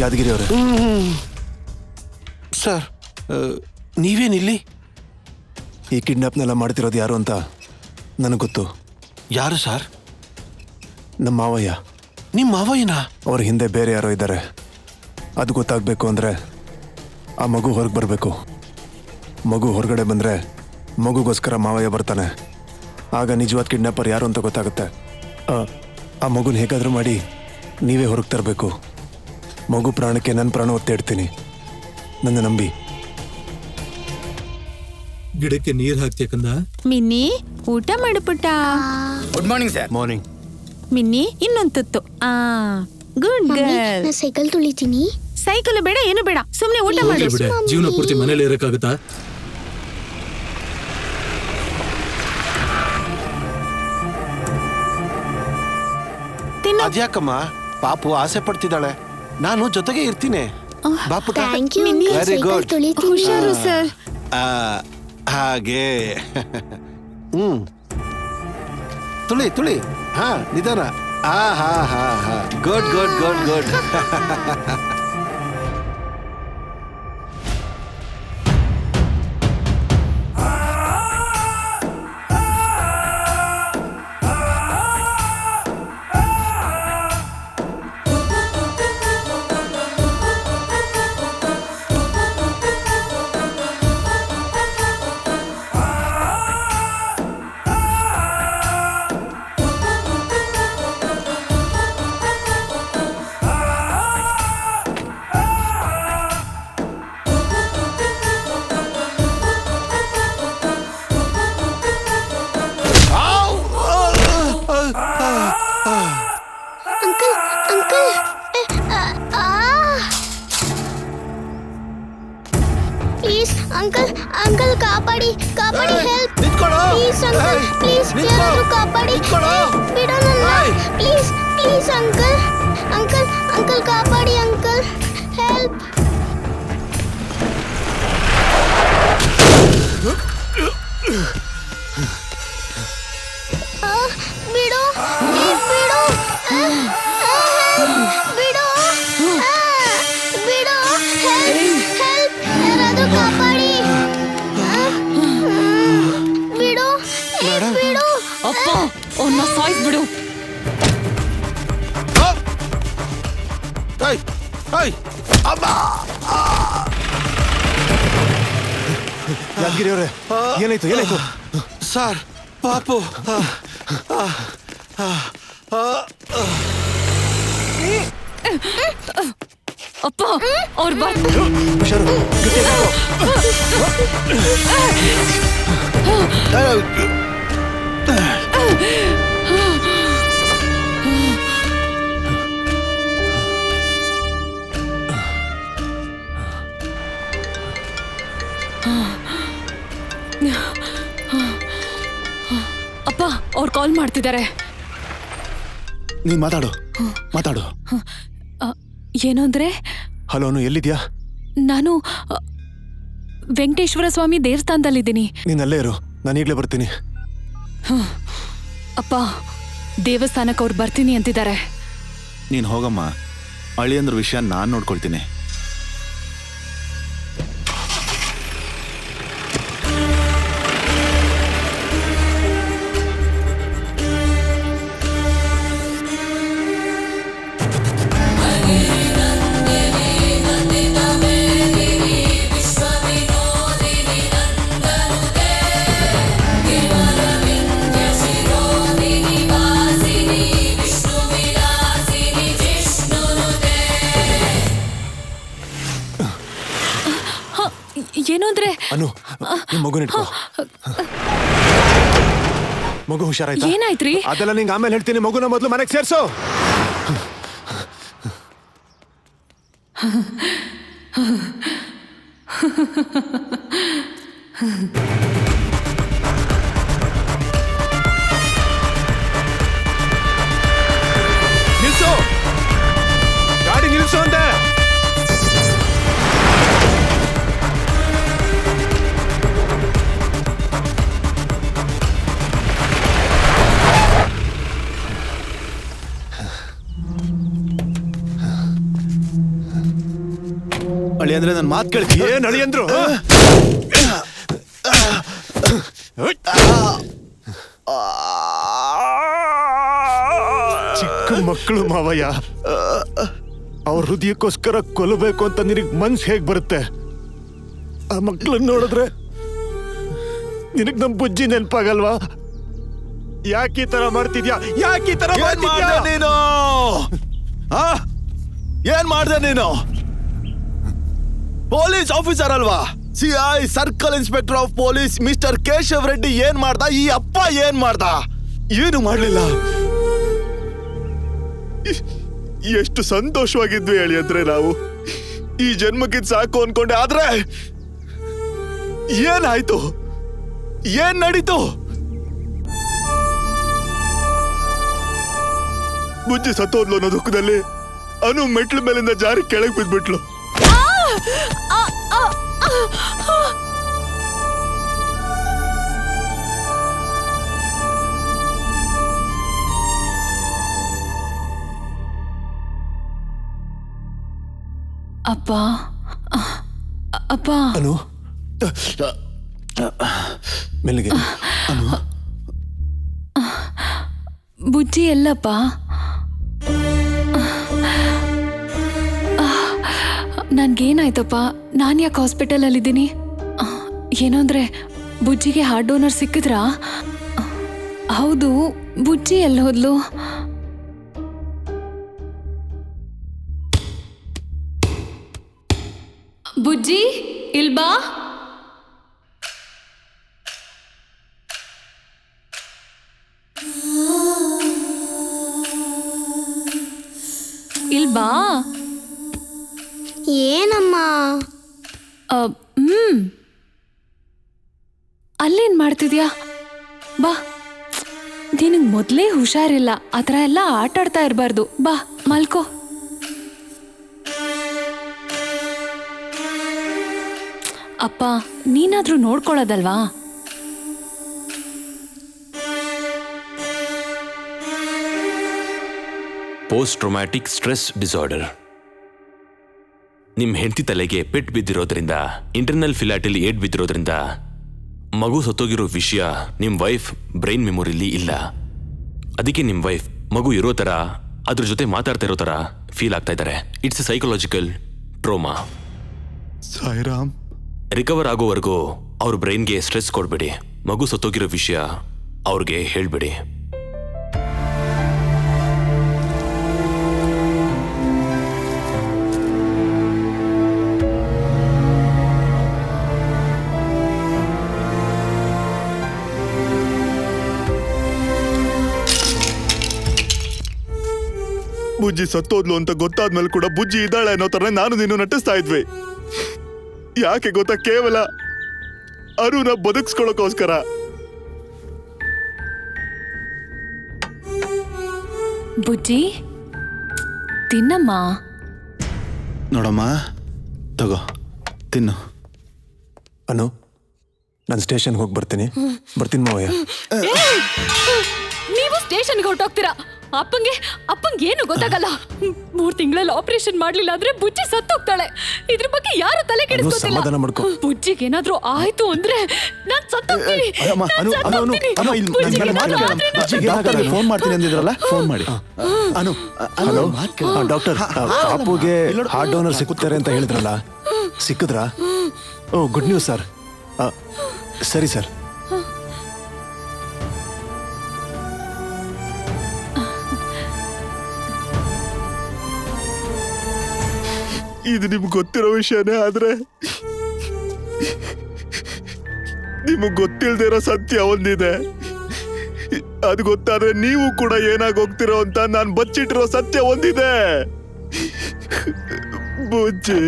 ಯಾದಗಿರಿ ಅವರೇ. ಸರ್, ನೀವೇನಿಲ್ಲಿ? ಈ ಕಿಡ್ನಾಪ್ನೆಲ್ಲ ಮಾಡ್ತಿರೋದು ಯಾರು ಅಂತ ನನಗೆ ಗೊತ್ತು. ಯಾರು ಸರ್? ನಮ್ಮ ಮಾವಯ್ಯ. ನಿಮ್ಮ ಮಾವಯ್ಯನ? ಅವ್ರ ಹಿಂದೆ ಬೇರೆ ಯಾರೋ ಇದ್ದಾರೆ. ಅದು ಗೊತ್ತಾಗಬೇಕು ಅಂದರೆ ಆ ಮಗು ಹೊರಗೆ ಬರಬೇಕು. ಮಗು ಹೊರಗಡೆ ಬಂದರೆ ಮಗುಗೋಸ್ಕರ ಮಾವಯ್ಯ ಬರ್ತಾನೆ. ಆಗ ನಿಜವಾದ ಕಿಡ್ನಾಪರ್ ಯಾರು ಅಂತ ಗೊತ್ತಾಗುತ್ತೆ. ಆ ಮಗುನ ಹೇಗಾದರೂ ಮಾಡಿ ನೀವೇ ಹೊರಗೆ ತರಬೇಕು. ಮಗು ಪ್ರಾಣಕ್ಕೆ ನನ್ನ ಪ್ರಾಣ ಒತ್ತೆ ಇಡ್ತೀನಿ. ನನ್ನ ನಂಬಿ. ಗಿಡಕ್ಕೆ ನೀರ್ ಹಾಕ್ತಿಯಕಂದ. ಮಿನ್ನಿ, ಊಟ ಮಾಡು ಪುಟ್ಟ. Good morning sir. Morning. Minni, ಇನ್ನೊಂದು ತುತ್ತು. Good girl. ಸೈಕಲ್ ತುಳಿತೀನಿ. ಸೈಕಲ್ ಬೇಡ, ಏನು ಬೇಡ, ಸುಮ್ನೆ ಊಟ ಮಾಡು. ಬಿಡೆ, ಜೀವನ ಪೂರ್ತಿ ಮನೇಲಿ ಇರಕ್ಕಾಗತ್ತಾ? ಅದ್ಯಾಕಮ್ಮ? ಪಾಪು ಆಸೆ ಪಡ್ತಿದ್ದಾಳೆ. ನಾನು ಜೊತೆಗೆ ಇರ್ತೀನಿ. ಬಾಪುಟ. Thank you. Very good. ಹುಷಾರು ಸರ್. ಹಾಗೆ ತುಳಿ ತುಳಿ. ಹಾ, ನಿಧಾನ. Good good good good. Uncle uncle ಕಾಪಾಡಿ ಕಾಪಾಡಿ, ಹೆಲ್ಪ್ ಪ್ಲೀಸ್ ಅಂಕಲ್, ಪ್ಲೀಸ್ ಯಾರಾದ್ರೂ ಕಾಪಾಡಿ, ಬಿಡು ನನ್ನ please please uncle, uncle uncle ಕಾಪಾಡಿ ಅಂಕಲ್, ಹೆಲ್ಪ್. ಬಿಡು ಬಿಡು ಬಿಡು ಬಿಡು, ಹೆಲ್ಪ್ ಹೆಲ್ಪ್ ಯಾರಾದ್ರೂ ಕಾಪಾಡಿ, ಬಿಡು ಬಿಡು. ಅಪ್ಪ, ಅವನ್ನ ಸಾಯಿಸ್ಬಿಡು. ಯಾದಗಿರಿ ಅವರೇ, ಏನಾಯ್ತು ಏನಾಯ್ತು? ಸರ್, ಪಾಪು ಅಪ್ಪ, ಅವ್ರು ಹುಷಾರು. ಅಪ್ಪ, ಅವ್ರು ಕಾಲ್ ಮಾಡ್ತಿದ್ದಾರೆ. ನೀನ್ ಮಾತಾಡು ಮಾತಾಡು. ಏನು ಅಂದ್ರೆ? ಹಲೋನು, ಎಲ್ಲಿದ್ಯಾ? ನಾನು ವೆಂಕಟೇಶ್ವರ ಸ್ವಾಮಿ ದೇವಸ್ಥಾನದಲ್ಲಿದ್ದೀನಿ. ನೀನ್ ಅಲ್ಲೇ ಇರು, ನಾನು ಈಗಲೇ ಬರ್ತೀನಿ. ಅಪ್ಪ, ದೇವಸ್ಥಾನಕ್ಕೆ ಅವ್ರು ಬರ್ತೀನಿ ಅಂತಿದ್ದಾರೆ. ನೀನ್ ಹೋಗಮ್ಮ, ಅಳಿಯಂದ್ರ ವಿಷಯ ನಾನ್ ನೋಡ್ಕೊಳ್ತೀನಿ. ಏನು ಅಂದ್ರೆ? ಅನು, ನಿಮ್ ಮಗುನ ಇಟ್ಕೋ. ಮಗು ಹುಷಾರಾಯ್ತಾ? ಏನಾಯ್ತ್ರಿ? ಅದೆಲ್ಲ ನಿಂಗೆ ಆಮೇಲೆ ಹೇಳ್ತೀನಿ. ಮಗುನ ಮೊದಲು ಮನೆಗೆ ಸೇರ್ಸು. ನಿಲ್ಸು, ಗಾಡಿ ನಿಲ್ಸು ಅಂದೆ. ಅಳಿ ಅಂದ್ರೆ ನನ್ನ ಮಾತು ಕೇಳ್ತೀಯ? ಏನ್ ಅಳಿಯಂದ್ರು ಚಿಕ್ಕ ಮಕ್ಕಳು ಮಾವಯ್ಯ, ಅವ್ರ ಹೃದಯಕ್ಕೋಸ್ಕರ ಕೊಲ್ಲಬೇಕು ಅಂತ ನಿನಗ್ ಮನ್ಸ್ ಹೇಗ್ ಬರುತ್ತೆ? ಆ ಮಕ್ಳನ್ನ ನೋಡಿದ್ರೆ ನಿನಗ್ ನಮ್ ಬುಜ್ಜಿ ನೆನ್ಪಾಗಲ್ವಾ? ಯಾಕೆ ಈ ತರ ಮಾಡ್ತಿದ್ಯಾ? ಯಾಕೆ ಈ ತರ ಏನ್ ಮಾಡ್ತಿದ್ಯಾ? ಮಾಡ್ದೆ ನೀನು? ಆ? ಏನ್ ಮಾಡ್ದೆ ನೀನು? ಪೊಲೀಸ್ ಆಫೀಸರ್ ಅಲ್ವಾ? CI circle inspector of police mister Keshav Reddy ಏನ್ ಮಾಡ್ದ? ಈ ಅಪ್ಪ ಏನ್ ಮಾಡ್ದ? ಏನು ಮಾಡ್ಲಿಲ್ಲ. ಎಷ್ಟು ಸಂತೋಷವಾಗಿದ್ವಿ ಹೇಳಿ ಅಂದ್ರೆ ನಾವು ಈ ಜನ್ಮಕ್ಕಿದ್ ಸಾಕು ಅನ್ಕೊಂಡೆ. ಆದ್ರೆ ಏನಾಯ್ತು? ಏನ್ ನಡೀತು? ಬುಜ್ಜಿ ಸತ್ತೋದ್ಲು ಅನ್ನೋ ದುಃಖದಲ್ಲಿ ಅನು ಮೆಟ್ಲು ಮೇಲಿಂದ ಜಾರಿ ಕೆಳಗೆ ಬಿದ್ಬಿಟ್ಲು. ಅಪ್ಪ ಅಪ್ಪ ಅನು ಮೆಲ್ಲಿಗೆ. ಬುಜ್ಜಿ ಎಲ್ಲಪ್ಪ? ನನ್ಗೇನಾಯ್ತಪ್ಪ? ನಾನು ಯಾಕೆ ಹಾಸ್ಪಿಟಲಲ್ಲಿದ್ದೀನಿ? ಏನೋ ಅಂದ್ರೆ ಬುಜ್ಜಿಗೆ ಹಾರ್ಟ್ ಡೋನರ್ ಸಿಕ್ಕಿದ್ರಾ? ಹೌದು, ಬುಜ್ಜಿ ಎಲ್ಲಿ ಹೋದ್ಲು? ಬುಜ್ಜಿ ಇಲ್ಬಾ? ಇಲ್ಬಾ? ಏನಮ್ಮ? ಅಲ್ಲೇನ್ ಮಾಡ್ತಿದ್ಯಾ? ಬಾ, ನಿನಗ್ ಮೊದ್ಲೇ ಹುಷಾರಿಲ್ಲ, ಆ ಥರ ಎಲ್ಲ ಆಟ ಆಡ್ತಾ ಇರಬಾರ್ದು. ಬಾ ಮಲ್ಕೋ. ಅಪ್ಪ ನೀನಾದ್ರೂ ನೋಡ್ಕೊಳ್ಳೋದಲ್ವಾ? Post traumatic stress disorder. ನಿಮ್ಮ ಹೆಂಡತಿ ತಲೆಗೆ ಪೆಟ್ಟು ಬಿದ್ದಿರೋದ್ರಿಂದ, ಇಂಟರ್ನಲ್ ಫಿಲಾಟಿಲಿ ಏಟ್ ಬಿದ್ದಿರೋದ್ರಿಂದ ಮಗು ಸತ್ತೋಗಿರೋ ವಿಷಯ ನಿಮ್ಮ ವೈಫ್ ಬ್ರೈನ್ ಮೆಮೊರಿಲಿ ಇಲ್ಲ. ಅದಕ್ಕೆ ನಿಮ್ಮ ವೈಫ್ ಮಗು ಇರೋ ಥರ ಅದ್ರ ಜೊತೆ ಮಾತಾಡ್ತಾ ಇರೋ ಥರ ಫೀಲ್ ಆಗ್ತಾ ಇದ್ದಾರೆ. It's A psychological trauma. Sairam, recover ಆಗೋವರೆಗೂ ಅವ್ರ ಬ್ರೈನ್ಗೆ ಸ್ಟ್ರೆಸ್ ಕೊಡಬೇಡಿ. ಮಗು ಸತ್ತೋಗಿರೋ ವಿಷಯ ಅವ್ರಿಗೆ ಹೇಳ್ಬೇಡಿ. ಬುಜ್ಜಿ ಸತ್ತೋದ್ಲು ಅಂತ ಗೊತ್ತಾದ್ಮೇಲೆ ಕೂಡ ಬುಜ್ಜಿ ಇದ್ದಾಳೆ ಅನ್ನೋ ತರ ನಾನು ನೀನು ನಟಿಸ್ತಾ ಇದ್ವಿ. ಯಾಕೆ ಗೊತ್ತಾ? ಕೇವಲ ಅರುನ ಬದುಕಿಸ್ಕೊಳ್ಳೋಕೋಸ್ಕರ. ಬುಜ್ಜಿ ತಿನ್ನಮ್ಮ. ನೋಡಮ್ಮ, ತಗೋ ತಿನ್ನು. ಅನು, ನಾನು ಸ್ಟೇಷನ್ಗೆ ಹೋಗಿ ಬರ್ತೀನಿ ಮಾವಯ್ಯ. ನೀವು ಸ್ಟೇಷನ್ಗೆ ಹೊರಟೋಗ್ತೀರಾ? ಅಪ್ಪಂಗೆ ಏನು ಗೊತ್ತಾಗಲ್ಲ. 3 ತಿಂಗಳಲ್ಲಿ ಆಪರೇಷನ್ ಮಾಡ್ಲಿಲ್ಲ ಅಂದ್ರೆ ಬುಜ್ಜಿ ಸತ್ತೋಗ್ತಾಳೆ. ಇದ್ರ ಬಗ್ಗೆ ಯಾರು ತಲೆ ಕೆಡಿಸ್ಕೊತಿಲ್ಲ. ಸಮಾಧಾನ ಮಾಡ್ಕೊ. ಬುಜ್ಜಿಗೆ ಏನಾದ್ರೂ ಆಯ್ತು ಅಂದ್ರೆ ನಾನ್ ಸತ್ತೋಗ್ತೀನಿ. ಫೋನ್ ಮಾಡ್ತೀನಿ ಅಂದಿದ್ರಲ್ಲ, ಫೋನ್ ಮಾಡಿ. ಅನು, ಹಲೋ ಡಾಕ್ಟರ್, ಪಾಪುಗೆ ಹಾರ್ಟ್ ಡೋನರ್ ಸಿಕ್ಕುತ್ತಾರೆ ಅಂತ ಹೇಳಿದ್ರಲ್ಲ, ಸಿಕ್ಕಿದ್ರಾ? ಓ, ಗುಡ್ ನ್ಯೂಸ್ ಸರ್. ಸರಿ ಸರ್. ಇದು ನಿಮ್ಗೆ ಗೊತ್ತಿರೋ ವಿಷಯನೇ, ಆದ್ರೆ ನಿಮಗ್ ಗೊತ್ತಿಲ್ದೇ ಇರೋ ಸತ್ಯ ಒಂದಿದೆ. ಅದು ಗೊತ್ತಾದ್ರೆ ನೀವು ಕೂಡ ಏನಾಗೋಗ್ತಿರೋ ಅಂತ ನಾನು ಬಚ್ಚಿಟ್ಟಿರೋ ಸತ್ಯ ಒಂದಿದೆ. ಬುಜ್ಜಿ